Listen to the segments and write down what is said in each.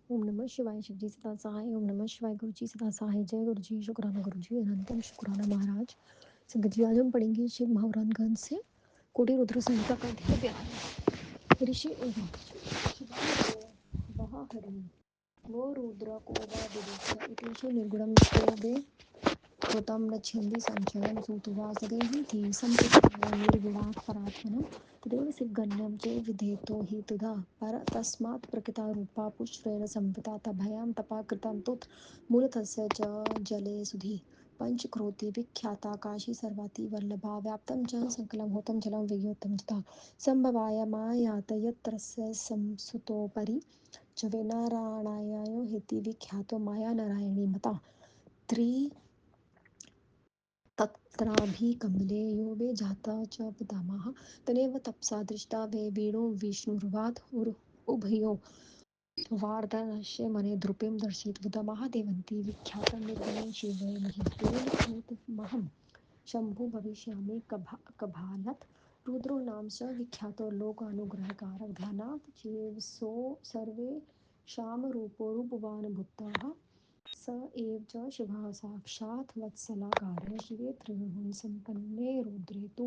ओम नमः शिवाय। शिवजी सदा सहाय। ओम नमः शिवाय। गुरु जी सदा सहाय। जय गुरु जी। शुक्राना गुरु जी। अनंतम शुक्राना महाराज। संगत जी, आज हम पढ़ेंगे शिव महावरान ग्रंथ से कोटि रुद्र संहिता का अध्याय 42। ऋषि उवाच वह हरि वो रुद्र को वा विदुष इतेषु निर्गुणं स्ते कृतं न छिन्दी संशयं सूतुवासदेहि धी सम्पृक्तो निर्गुणात् परात्मनं तदेव सिद्धगण्यं च विधेतो हि तुधा पर तस्मात् प्रकृतारूपा पुष्पेण संवृता तभयां तपा कृतं तुत् मूलतस्य च जले सुधि पंचक्रोति विख्याता काशी सर्वाति वल्लभा व्याप्तं च सकलं होतं जलं वियोतं तथा संभवाय मायात यत्रस्य संसुतोपरि च नारायणायो हेति विख्यातो माया नारायणी मता त्रि तत्राभिकमले यो वे जाता च पितामहः तनेव तपसा दृष्टा वे वीणो विष्णुर्वाद उभयो वार्धनस्य मने द्रुपिं दर्शयित्वा महादेवन्ती विख्यातं निर्गुणं शिवमहिमहं शम्भु भविष्यामि कभालत् रुद्रो नाम स विख्यातो लोकानुग्रहकारक ध्यानात् चेव सो सर्वेषां रूपो रूपवान् भूतः स एव च शिवः साक्षात् वत्सलाकारे शिवे त्रिगुण संपन्ने रुद्रे तु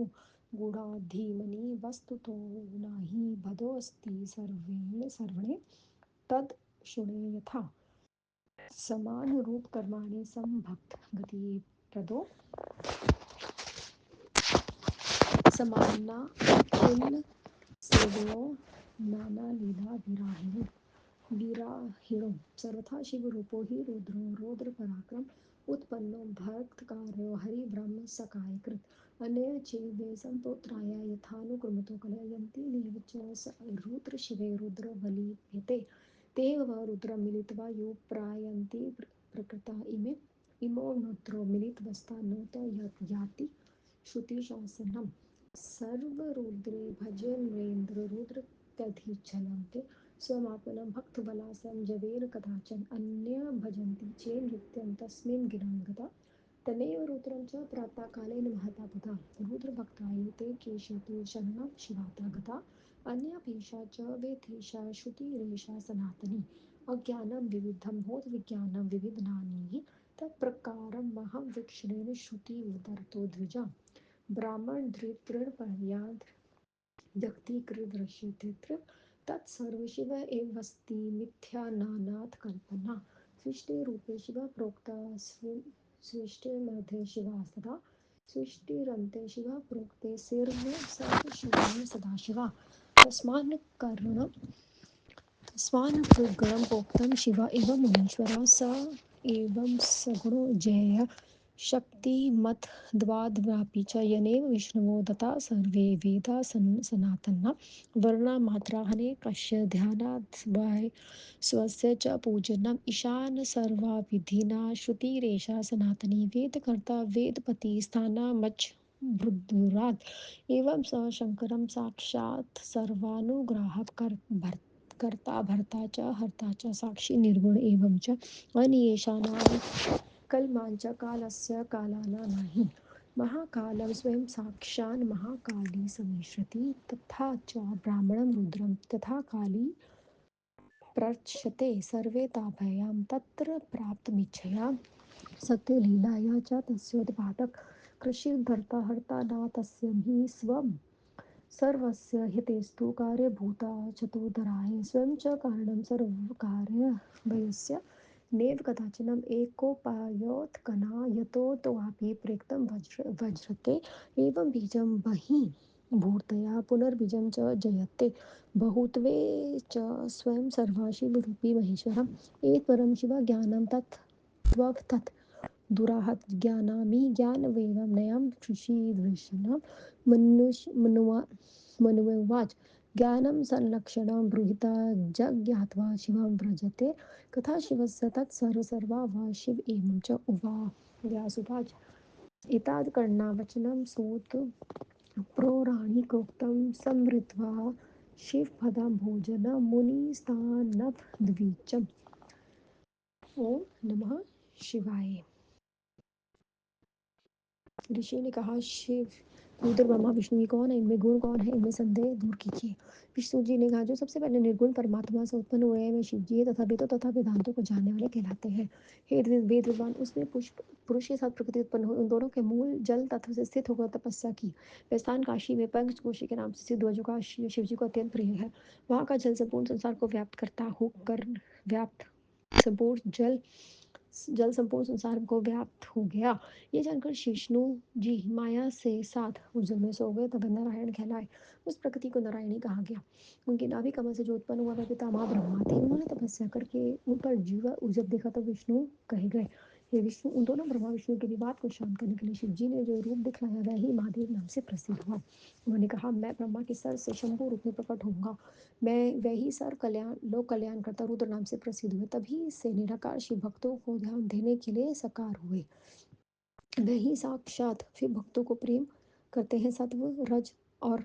गूढाधीमनि वस्तुतो नहि भदोऽस्ति सर्वणे तद् शुणे यथा समानरूप कर्माणि संभक्त गति प्रदो समाना खिन्न सेवयो नाना लीला विराहिणो सर्वथा शिवरूपो हि रुद्रो रौद्र पराक्रम उत्पन्नो भक्तकार्यो हरिब्रह्म सकायकृत अनेन चेदे सम्प्रोत्राय यथानुक्रमतो कलयन्ति नैव च स रुद्र शिवे रुद्र बलीयते तेव वा रुद्रं मिलित्वा यो प्रायन्ति प्रकृता इमो रुद्रो मिलित्वस्ता नोत याति श्रुतिशासनम् सर्वरुद्रे भजन्वेन्द्र रुद्र कधिचलं ते स्वमापनं भक्तबलासं जवेन कदाचन अन्य भजन्ति चेन्नृत्यं तस्मिन् गिरं गता तमेव रुद्रं च प्रातःकालेन महता बुधा रुद्रभक्तायुते केशतु शरणं शिवाता गता अन्यापेषा च वेथेषा श्रुतिरेषा सनातनी अज्ञानं विविधं होतविज्ञानं विविधनानि तत्प्रकारं महं वीक्षणेन श्रुतिविदर्तो द्विजा ब्राह्मण धृतृपर्याद व्यक्तीकृतदृश्यते तत्सर्वशिव एवस्ति मिथ्या नानाथ कल्पना सृष्टिरूपे शिवः प्रोक्ता सृष्टिमध्ये शिवः सदा सृष्टिरन्ते शिवः प्रोक्ते सर्वशिवः सदाशिवः तस्मान्नकृद्गुणं प्रोक्तं शिव एव मुनीश्वरः स एवं सगुणो जयः शक्तिमद्वाद्व्यापी च यनेव विष्णुवो दत्ता सर्वे वेदा सनातना वर्णमात्राहने कस्य ध्यानाद्वै स्वस्य च पूजनम् ईशान सर्वाविधिना श्रुतिरेषा सनातनी वेदकर्ता वेदपति स्थानामच् बुद्धुरात् एवं स शङ्करं साक्षात् सर्वानुग्राहक कर्ता भर्ता च हर्ता च साक्षी निर्गुण एवं च अनियेषाणां कल्माञ्च कालस्य कालाना नहि महाकालं स्वयं साक्षान् महाकाली समिश्रति तथा च ब्राह्मणं रुद्रं तथा काली प्रर्क्षते सर्वे ताभयां तत्र प्राप्तमिच्छया सत्यलीलाया च तस्योत्पादक कृषिर्भर्ता हर्ता न तस्य हि स्वं सर्वस्य हितेस्तु कार्यभूता चतुर्धराय स्वयं च कारणं सर्वकार्यभयस्य नैव कदाचिनम् एकोपायोत्कना यतो तवापि प्रेक्तं वज्रते एवं बीजं बहिः भूर्तया पुनर्बीजं च जयते बहुत्वे च स्वयं सर्वाशिवरूपी महेश्वरम् एतत्परं शिवज्ञानं तत् त्वक्तत् दुराहत ज्ञानामि ज्ञानवेवं नयं ऋषिदृशनं मनुवाच ज्ञानं संलक्षणं बृहता जज्ञात्वा शिवं व्रजते कथा शिवस्य तत्सर्वसर्वा वा शिव एवं च व्यासुवाच एताद् कर्णावचनं सूत पौराणिकोक्तं समृत्वा शिवपदं भोजनं मुनिस्तान्नवद्विचम् ओम नमः शिवाय। ऋषि ने कहा, शिव रुद्र ब्रह्मा विष्णु ही कौन है, इनमें गुण कौन है, इनमें संदेह दूर कीजिए। विष्णु जी ने कहा जो सबसे पहले निर्गुण परमात्मा से उत्पन्न हुए हैं वे शिव जी तथा वेदों तथा वेदांतों को जानने वाले कहलाते हैं। हे वेद विद्वान, उसने पुष्प पुरुष के साथ प्रकृति उत्पन्न हुई, उन दोनों के मूल जल तत्व से स्थित होकर तपस्या की। वे स्थान काशी में पंचकोशी के नाम से सिद्ध हुआ, जो काशी शिव जी को अत्यंत प्रिय है। वहाँ का जल संपूर्ण संसार को व्याप्त संपूर्ण जल संपूर्ण संसार को व्याप्त हो गया। ये जानकर विष्णु जी माया से साथ उस जल में सो गए, तब नारायण कहलाए। उस प्रकृति को नारायणी कहा गया। उनकी नाभि कमल से जो उत्पन्न हुआ वह पितामह ब्रह्मा थे। उन्होंने तपस्या करके उन पर जीवा जब देखा तो विष्णु कहे गए। हे विष्णु, उन दोनों ब्रह्मा विष्णु के विवाद को शांत करने के लिए शिव जी ने जो रूप दिखलाया वह ही महादेव नाम से प्रसिद्ध हुआ। उन्होंने कहा, मैं ब्रह्मा के सर से शंभु रूप में प्रकट होऊंगा। मैं वही सर कल्याण लोक कल्याण करता रुद्र नाम से प्रसिद्ध हुए। तभी से निराकार शिव भक्तों को ध्यान देने के लिए साकार हुए। वही साक्षात शिव भक्तों को प्रेम करते हैं। सत्व रज और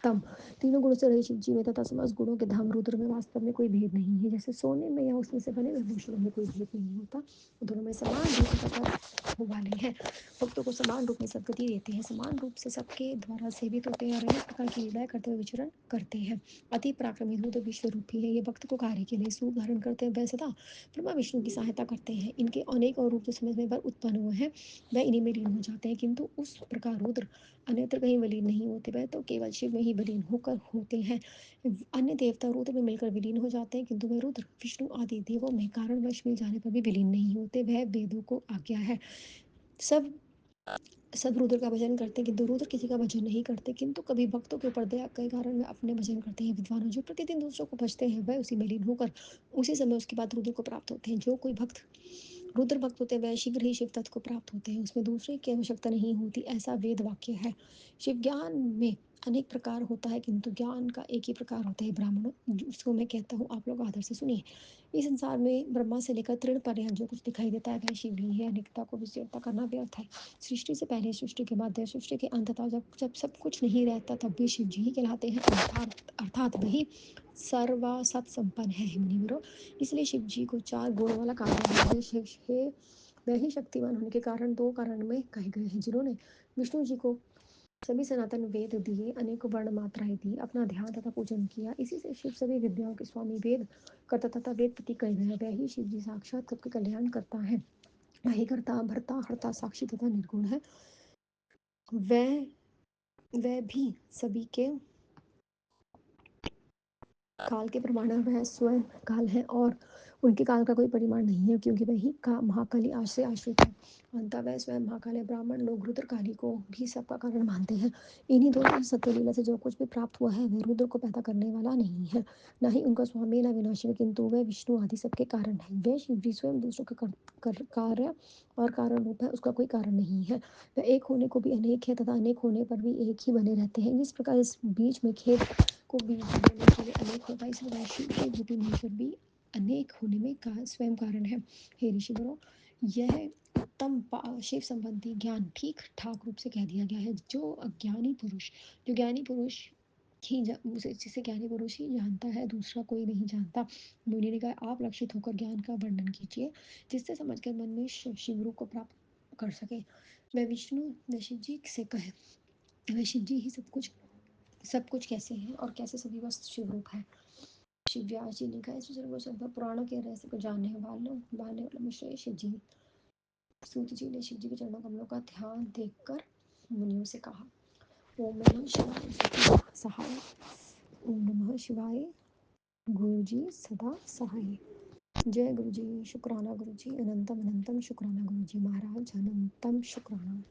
तम तीनों गुणों से रहित शिव जी में तथा समस्त गुणों के धाम रुद्र में वास्तव में कोई भेद नहीं है। जैसे सोने में या उसमें से बने विभूषणों में कोई भेद नहीं होता, दोनों में समान रूप प्रकट वाले हैं। भक्तों को समान रूप में सदगति देते हैं, समान रूप से सबके द्वारा सेवित होते हैं और अनेक प्रकार की लीलाएं करते हुए विचरण करते हैं। अति पराक्रमी रुद्र विश्व रूपी है। ये भक्त को कार्य के लिए सूप धारण करते हैं। वह सदा ब्रह्मा विष्णु की सहायता करते हैं। इनके अनेक और रूप जो समझ में पर उत्पन्न हुए हैं वह इन्हीं में लीन हो जाते हैं, किंतु उस प्रकार रुद्र अन्यत्र कहीं विलीन नहीं होते, वह तो केवल शिव में ही विलीन होकर होते हैं। अन्य देवता रुद्र में मिलकर विलीन हो जाते हैं, किंतु वह रुद्र विष्णु आदि देवों में कारणवश मिल जाने पर भी विलीन नहीं होते। वह वेदों को आज्ञा है। सब सब रुद्र का भजन करते हैं, किंतु रुद्र किसी का भजन नहीं करते, किंतु कभी भक्तों के ऊपर दया के कारण वे अपने भजन करते हैं। विद्वानों जो प्रतिदिन दूसरों को भजते हैं वह उसी में लीन होकर उसी समय उसके बाद रुद्र को प्राप्त होते हैं। जो कोई भक्त रुद्र भक्त होते हैं वह शीघ्र ही शिव तत्व को प्राप्त होते हैं, उसमें दूसरे की आवश्यकता नहीं होती, ऐसा वेद वाक्य है। शिव ज्ञान में अनेक प्रकार होता है, किंतु ज्ञान का एक ही प्रकार होता है ब्राह्मणों, जिसको मैं कहता हूँ आप लोग आदर से सुनिए। इस संसार में ब्रह्मा से लेकर तृण पर्यंत जो कुछ दिखाई देता है वह शिव ही है। अनेकता को विस्तारता करना व्यर्थ है। सृष्टि से पहले, सृष्टि के बाद, सृष्टि के अंततः जब जब सब कुछ नहीं रहता तब भी शिव जी ही कहलाते हैं। अर्थात वही सर्वासत संपन्न है। मुनिवरों, इसलिए शिव जी को चार गुण वाला कहा गया है। शिव है वह ही शक्तिमान होने के कारण दो कारण में कहे गए हैं। जिन्होंने विष्णु जी को सभी सनातन वेद दिए, अनेक वर्ण मात्राएं दी, अपना ध्यान तथा पूजन किया, इसी से शिव सभी विद्याओं के स्वामी, वेद कर्ता तथा वेद पति कहे गए। वह ही शिव जी साक्षात सबके कल्याण करता है। वही करता भरता हरता साक्षी तथा निर्गुण है। वह वह भी सभी के काल के प्रमाण वह स्वयं काल है और उनके काल का कोई परिमाण नहीं है, क्योंकि वही का महाकाली आश्रय आश्रित है। अंतः वह स्वयं महाकाल है। ब्राह्मण लोग रुद्रकाली को भी सबका कारण मानते हैं। इन्हीं दोनों सत्यलीला से जो कुछ भी प्राप्त हुआ है वह रुद्र को पैदा करने वाला नहीं है, न ही उनका स्वामी, न विनाशी, किंतु वह विष्णु आदि सबके कारण है। वह शिव जी स्वयं दूसरों के कार्य और कारण रूप है, उसका कोई कारण नहीं है। वह एक होने को भी अनेक है तथा अनेक होने पर भी एक ही बने रहते हैं। जिस प्रकार इस बीज में खेत को बीज देने के लिए अनेक होता है, इसलिए शिव रूपी मनुष्य भी अनेक होने में स्वयं कारण है। हे ऋषिवरों, यह उत्तम शिव संबंधी ज्ञान ठीक ठाक रूप से कह दिया गया है। जो ज्ञानी पुरुष ही जिसे ज्ञानी पुरुष ही जानता है, दूसरा कोई नहीं जानता। मुनि ने कहा, आप लक्षित होकर ज्ञान का वर्णन कीजिए, जिससे समझकर मन में शिव रूप को प्राप्त कर सके। वह विष्णु वह शिव जी से कहे, वह शिव जी ही सब कुछ कैसे है और कैसे सभी वस्तु शिव रूप है। शिव व्यास जी ने कहा, इस सर्व पुराणों के रहस्य को जानने वाले मिश्र शिव जी। सूत जी ने शिव जी के चरणों कमलों का ध्यान देखकर मुनियों से कहा, ओम नमः शिवाय सहाय, ओम नमः शिवाय गुरु जी सदा सहाय। जय गुरु जी, शुक्राना गुरु जी, अनंतम अनंतम शुक्राना गुरु जी महाराज, अनंतम शुक्राना।